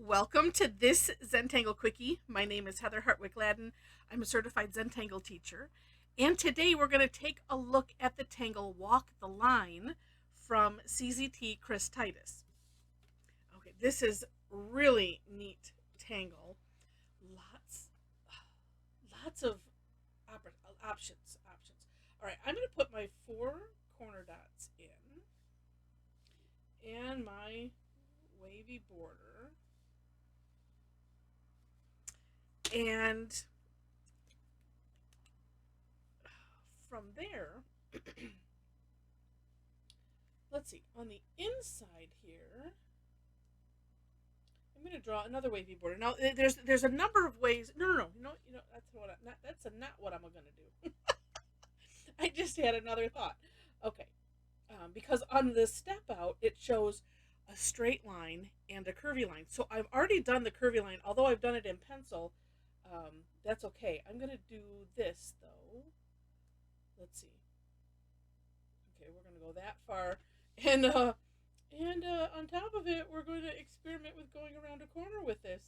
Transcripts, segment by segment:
Welcome to this Zentangle Quickie. My name is Heather Hartwick Gladden. I'm a certified Zentangle teacher. And today we're going to take a look at the tangle Walk the Line from CZT Titus. Okay, this is really neat tangle. Lots, lots of options. All right, I'm going to put my 4 corner dots in and my wavy border. And from there, let's see, on the inside here, I'm going to draw another wavy border. Now, there's a number of ways. No, that's not what I'm going to do. I just had another thought. Okay, because on the step out, it shows a straight line and a curvy line. So I've already done the curvy line, although I've done it in pencil. That's okay. I'm going to do this, though. Let's see. Okay, we're going to go that far. And on top of it, we're going to experiment with going around a corner with this.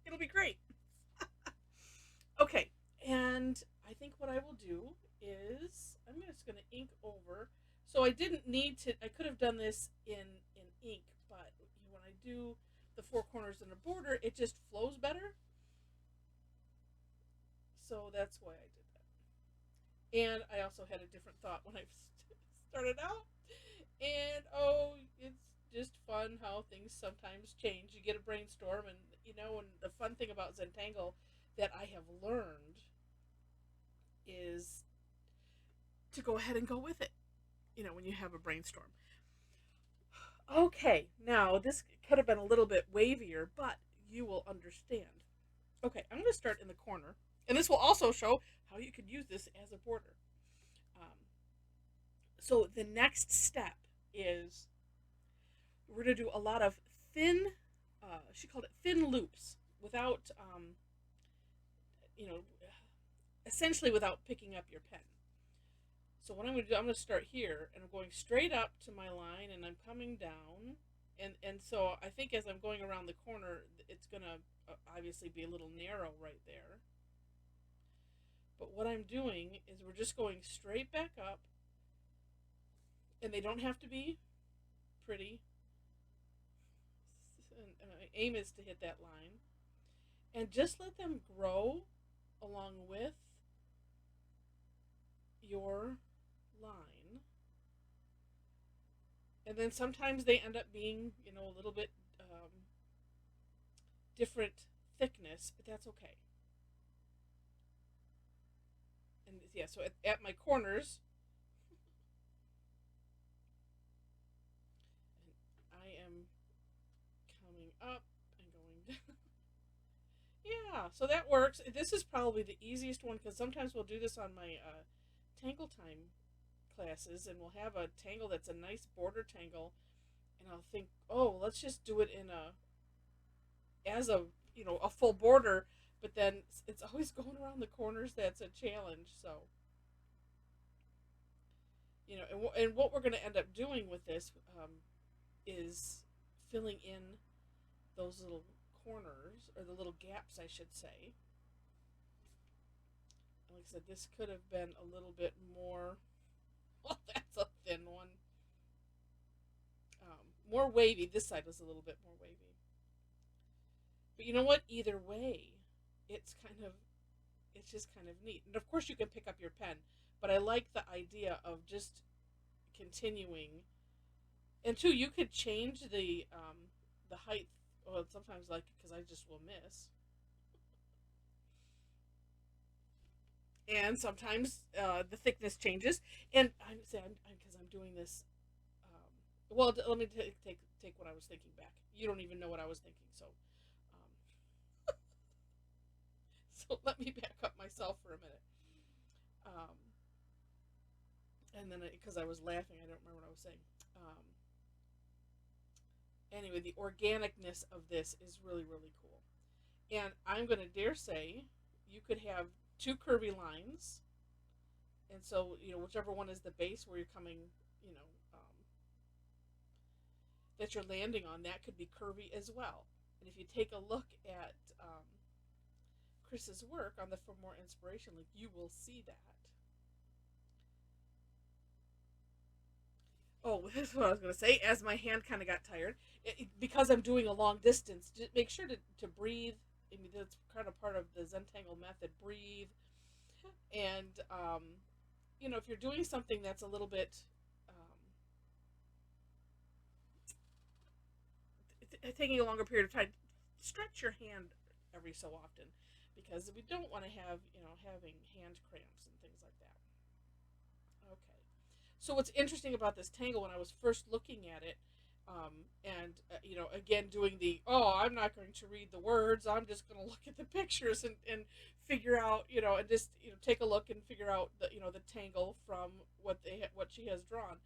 It'll be great. Okay, and I think what I will do is I'm just going to ink over. So I didn't need to, I could have done this in ink, but when I do the 4 corners in a border, it just flows better. So that's why I did that. And I also had a different thought when I started out. And it's just fun how things sometimes change. You get a brainstorm, and and the fun thing about Zentangle that I have learned is to go ahead and go with it, when you have a brainstorm. Okay, now this could have been a little bit wavier, but you will understand. Okay, I'm going to start in the corner, and this will also show how you could use this as a border. So the next step is we're going to do a lot of thin, she called it thin loops, without, essentially without picking up your pen. So what I'm going to do, I'm going to start here, and I'm going straight up to my line, and I'm coming down. And so I think as I'm going around the corner, it's going to obviously be a little narrow right there. But what I'm doing is we're just going straight back up, and they don't have to be pretty. And my aim is to hit that line. And just let them grow along with your line. And then sometimes they end up being, a little bit different thickness, but that's okay. And yeah, so at my corners, I am coming up and going down. Yeah, so that works. This is probably the easiest one because sometimes we'll do this on my Tangle Time classes, and we'll have a tangle that's a nice border tangle, and I'll think, oh, let's just do it as a full border, but then it's always going around the corners that's a challenge. So and what we're going to end up doing with this is filling in those little corners, or the little gaps, I should say. Like I said, this could have been a little bit more. Well, that's a thin one. More wavy. This side was a little bit more wavy. But you know what? Either way, it's just kind of neat. And of course, you can pick up your pen, but I like the idea of just continuing. And too, you could change the height. Well, sometimes because I just will miss. And sometimes the thickness changes. And because I'm doing this. Well, let me take what I was thinking back. You don't even know what I was thinking, so so let me back up myself for a minute. And then because I was laughing, I don't remember what I was saying. Anyway, the organicness of this is really, really cool. And I'm going to dare say you could have 2 curvy lines. And so, whichever one is the base where you're coming, that you're landing on, that could be curvy as well. And if you take a look at Chris's work on the For More Inspiration link, you will see that. Oh, that's what I was going to say. As my hand kind of got tired, because I'm doing a long distance, just make sure to breathe. I mean, that's kind of part of the Zentangle method. Breathe, and if you're doing something that's a little bit taking a longer period of time, stretch your hand every so often, because we don't want to have having hand cramps and things like that. Okay. So what's interesting about this tangle, when I was first looking at it, and again doing I'm not going to read the words, I'm just going to look at the pictures and figure out, and just take a look and figure out the tangle from what she has drawn.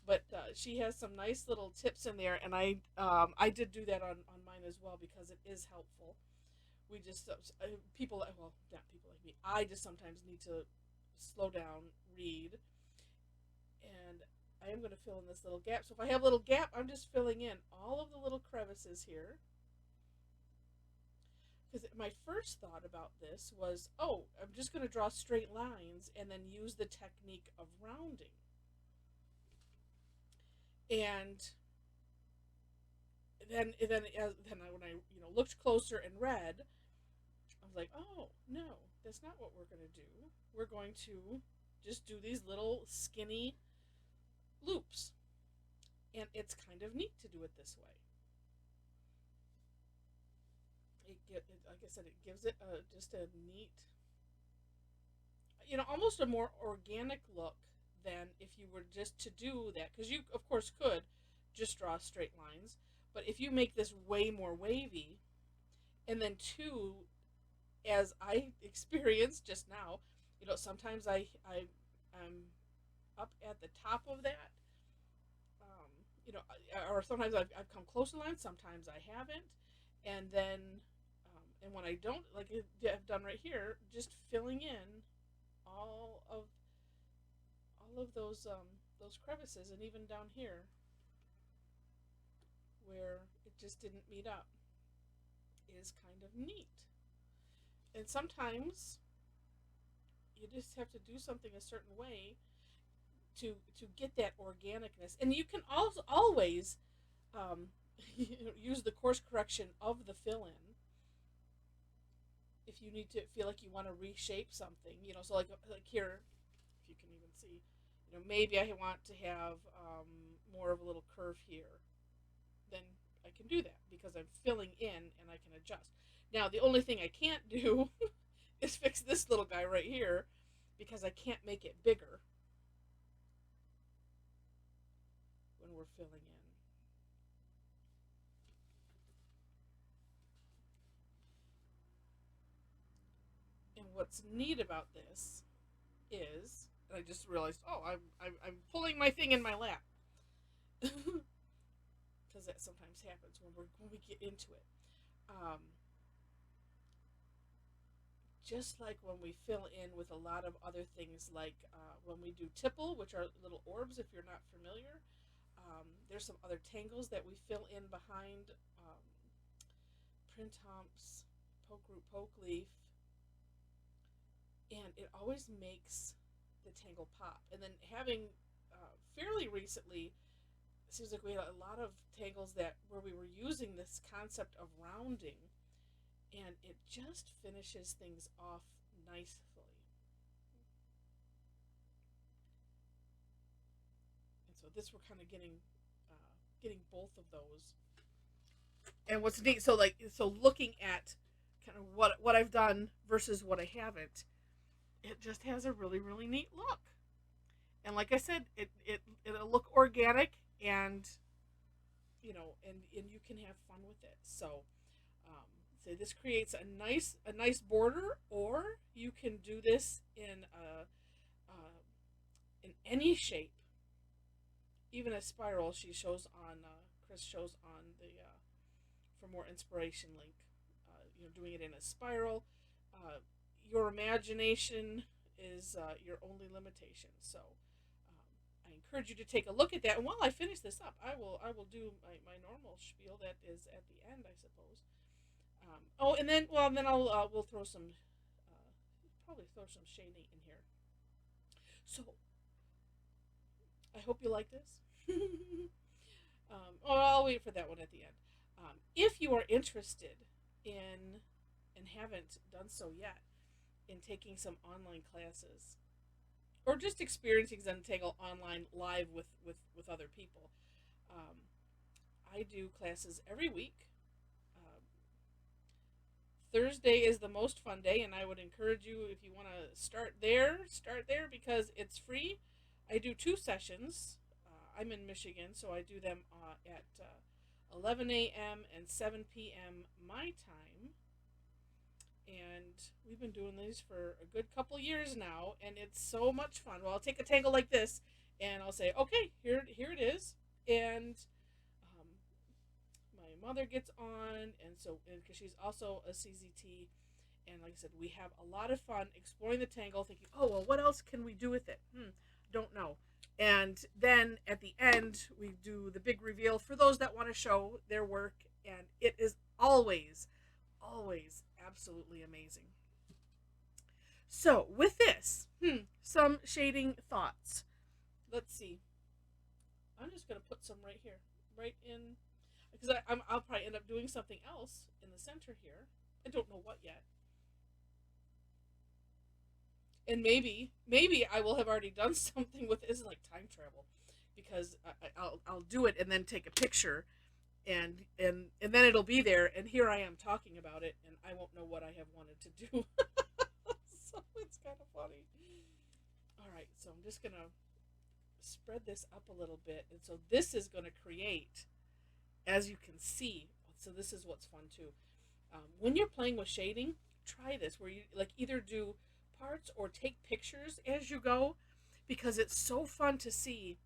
But she has some nice little tips in there, and I did do that on mine as well, because it is helpful. We just people, well, not people like me, I just sometimes need to slow down, read, and I am going to fill in this little gap. So if I have a little gap, I'm just filling in all of the little crevices here. Because my first thought about this was, I'm just going to draw straight lines and then use the technique of rounding. And then when I looked closer and read, I was like, oh no, that's not what we're going to do. We're going to just do these little skinny loops, and it's kind of neat to do it this way. Like I said, it gives it just a neat, almost a more organic look than if you were just to do that, because you of course could just draw straight lines, but if you make this way more wavy, and then two, as I experienced just now, sometimes I'm up at the top of that, or sometimes I've come close to lines, sometimes I haven't, and then and when I don't, like I've done right here, just filling in all of those crevices, and even down here where it just didn't meet up, is kind of neat. And sometimes you just have to do something a certain way to get that organicness. And you can also always use the course correction of the fill-in if you need to feel like you want to reshape something. So like here, if you can even see, maybe I want to have more of a little curve here, then I can do that because I'm filling in and I can adjust. Now, the only thing I can't do is fix this little guy right here, because I can't make it bigger when we're filling in. And what's neat about this is, I just realized, I'm pulling my thing in my lap. Because that sometimes happens when we get into it. Just like when we fill in with a lot of other things, like when we do tipple, which are little orbs, if you're not familiar. There's some other tangles that we fill in behind print humps, poke root, poke leaf, and it always makes the tangle pop. And then having fairly recently, it seems like we had a lot of tangles where we were using this concept of rounding, and it just finishes things off nicely. And so this, we're kind of getting both of those. And what's neat, so looking at kind of what I've done versus what I haven't, it just has a really, really neat look. And like I said, it'll look organic, and and you can have fun with it. So so this creates a nice border, or you can do this in any shape, even a spiral. Chris shows on the For More Inspiration link. Doing it in a spiral. Your imagination is your only limitation. So I encourage you to take a look at that. And while I finish this up, I will do my normal spiel that is at the end, I suppose. And then we'll throw some probably throw some shading in here. So I hope you like this. I'll wait for that one at the end. If you are interested in and haven't done so yet in taking some online classes or just experiencing Zentangle online live with other people, um, I do classes every week. Um, Thursday is the most fun day, and I would encourage you, if you want to start there because it's free. I do 2 sessions. I'm in Michigan, so I do them at 11 a.m. and 7 p.m. my time. And we've been doing these for a good couple years now, and it's so much fun. Well, I'll take a tangle like this, and I'll say, okay, here it is. And my mother gets on, and because she's also a CZT, and like I said, we have a lot of fun exploring the tangle, thinking, oh, well, what else can we do with it? Don't know. And then at the end, we do the big reveal for those that want to show their work, and it is always absolutely amazing. So with this, some shading thoughts. Let's see. I'm just going to put some right here, right in, because I'll probably end up doing something else in the center here. I don't know what yet. And maybe I will have already done something with it. This is like time travel, because I'll do it and then take a picture, and then it'll be there, and here I am talking about it, and I won't know what I have wanted to do. So it's kind of funny. All right, so I'm just gonna spread this up a little bit, and so this is going to create, as you can see. So this is what's fun too. When you're playing with shading, try this where you like either do parts or take pictures as you go, because it's so fun to see.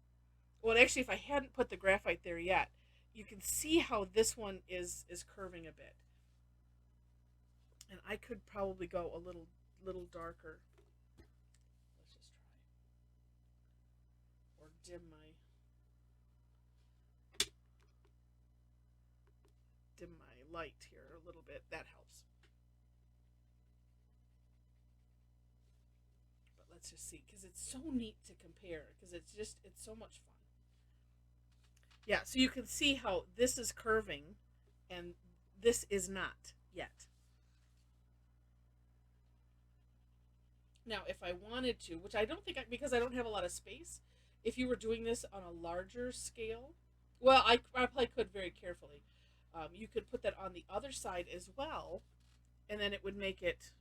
Well, actually, if I hadn't put the graphite there yet, you can see how this one is curving a bit, and I could probably go a little darker. Let's just try, or dim my light here a little bit. That helps. Let's just see, because it's so neat to compare, because it's so much fun. Yeah, so you can see how this is curving and this is not yet. Now, if I wanted to, which I don't think, because I don't have a lot of space, if you were doing this on a larger scale, well, I probably could very carefully. You could put that on the other side as well, and then it would make it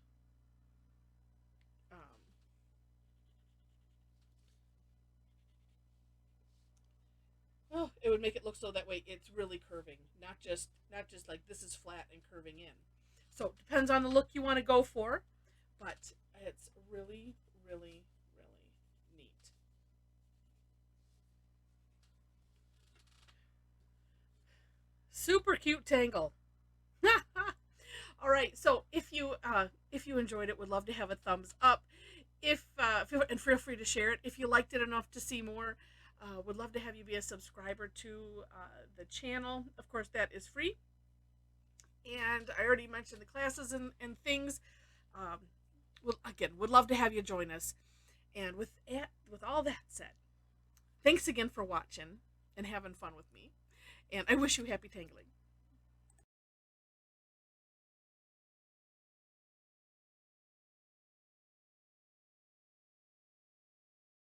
it would make it look so that way it's really curving, not just like this is flat and curving in. So it depends on the look you want to go for, but it's really neat. Super cute tangle. All right, so if you enjoyed it, would love to have a thumbs up. And feel free to share it if you liked it enough to see more. Would love to have you be a subscriber to the channel. Of course, that is free. And I already mentioned the classes and things. Would love to have you join us. And with all that said, thanks again for watching and having fun with me. And I wish you happy tangling.